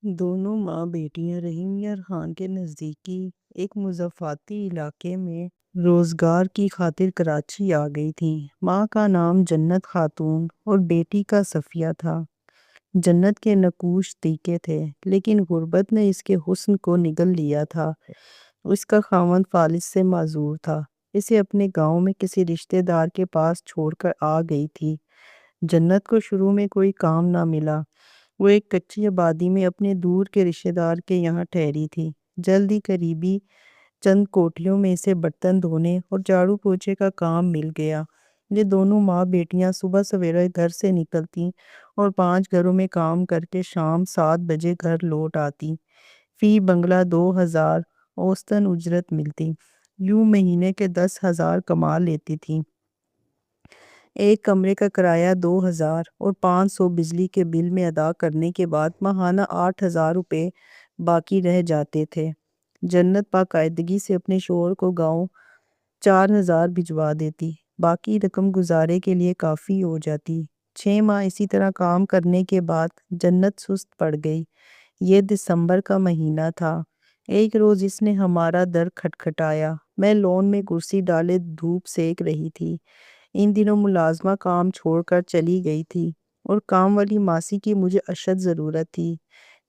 دونوں ماں بیٹیاں رحیم یار خان کے نزدیکی ایک مضافاتی علاقے میں روزگار کی خاطر کراچی آ گئی تھیں۔ ماں کا نام جنت خاتون اور بیٹی کا صفیہ تھا۔ جنت کے نقوش تیکے تھے، لیکن غربت نے اس کے حسن کو نگل لیا تھا۔ اس کا خاوند فالج سے معذور تھا۔ اسے اپنے گاؤں میں کسی رشتہ دار کے پاس چھوڑ کر آ گئی تھی۔ جنت کو شروع میں کوئی کام نہ ملا۔ وہ ایک کچی آبادی میں اپنے دور کے رشتہ دار کے یہاں ٹھہری تھی۔ جلد ہی قریبی چند کوٹھیوں میں اسے برتن دھونے اور جھاڑو پوچھے کا کام مل گیا۔ یہ دونوں ماں بیٹیاں صبح سویرے گھر سے نکلتی اور 5 گھروں میں کام کر کے شام 7 بجے گھر لوٹ آتی۔ فی بنگلہ 2000 اوسطاً اجرت ملتی۔ یوں مہینے کے 10,000 کما لیتی تھیں۔ ایک کمرے کا کرایہ 2,000 اور 500 بجلی کے بل میں ادا کرنے کے بعد ماہانہ 8,000 روپے باقی رہ جاتے تھے۔ جنت باقاعدگی سے اپنے شوہر کو گاؤں 4,000 بھجوا دیتی۔ باقی رقم گزارے کے لیے کافی ہو جاتی۔ 6 ماہ اسی طرح کام کرنے کے بعد جنت سست پڑ گئی۔ یہ دسمبر کا مہینہ تھا۔ ایک روز اس نے ہمارا در کھٹکھٹایا۔ میں لون میں کرسی ڈالے دھوپ سیک رہی تھی۔ ان دنوں ملازمہ کام چھوڑ کر چلی گئی تھی اور کام والی ماسی کی مجھے اشد ضرورت تھی۔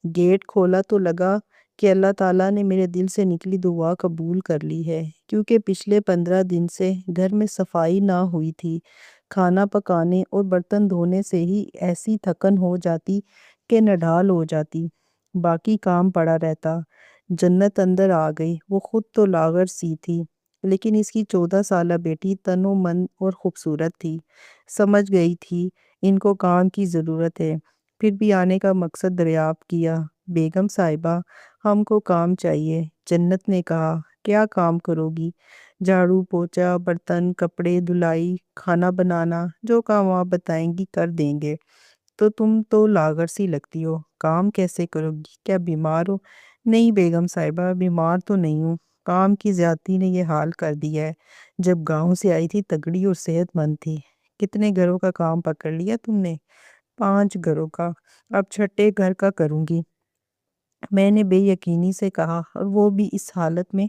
گیٹ کھولا تو لگا کہ اللہ تعالیٰ نے میرے دل سے نکلی دعا قبول کر لی ہے، کیونکہ پچھلے 15 دن سے گھر میں صفائی نہ ہوئی تھی۔ کھانا پکانے اور برتن دھونے سے ہی ایسی تھکن ہو جاتی کہ نڈھال ہو جاتی۔ باقی کام پڑا رہتا۔ جنت اندر آ گئی۔ وہ خود تو لاغر سی تھی، لیکن اس کی 14 سالہ بیٹی تن و من اور خوبصورت تھی۔ سمجھ گئی تھی ان کو کام کی ضرورت ہے۔ پھر بھی آنے کا مقصد دریافت کیا۔ بیگم صاحبہ، ہم کو کام چاہیے۔ جنت نے کہا، کیا کام کرو گی؟ جھاڑو پوچھا، برتن، کپڑے دھلائی، کھانا بنانا، جو کام آپ بتائیں گی کر دیں گے۔ تو تم تو لاغر سی لگتی ہو، کام کیسے کرو گی؟ کیا بیمار ہو؟ نہیں بیگم صاحبہ، بیمار تو نہیں ہوں۔ کام کی زیادتی نے یہ حال کر دیا ہے۔ جب گاؤں سے آئی تھی تگڑی اور صحت مند تھی۔ کتنے گھروں کا کام پکڑ لیا تم نے؟ 5 گھروں کا۔ اب 6 گھر کا کروں گی، میں نے بے یقینی سے کہا، اور وہ بھی اس حالت میں؟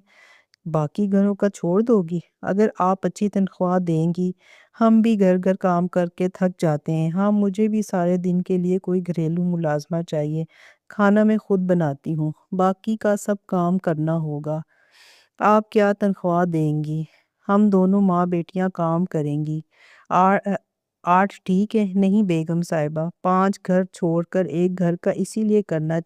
باقی گھروں کا چھوڑ دو گی؟ اگر آپ اچھی تنخواہ دیں گی، ہم بھی گھر گھر کام کر کے تھک جاتے ہیں۔ ہاں، مجھے بھی سارے دن کے لیے کوئی گھریلو ملازمہ چاہیے۔ کھانا میں خود بناتی ہوں، باقی کا سب کام کرنا ہوگا۔ آپ کیا تنخواہ دیں گی؟ ہم دونوں ماں بیٹیاں کام کریں گی۔ 8 ٹھیک ہے؟ نہیں بیگم صاحبہ، 5 گھر چھوڑ کر ایک گھر کا اسی لیے کرنا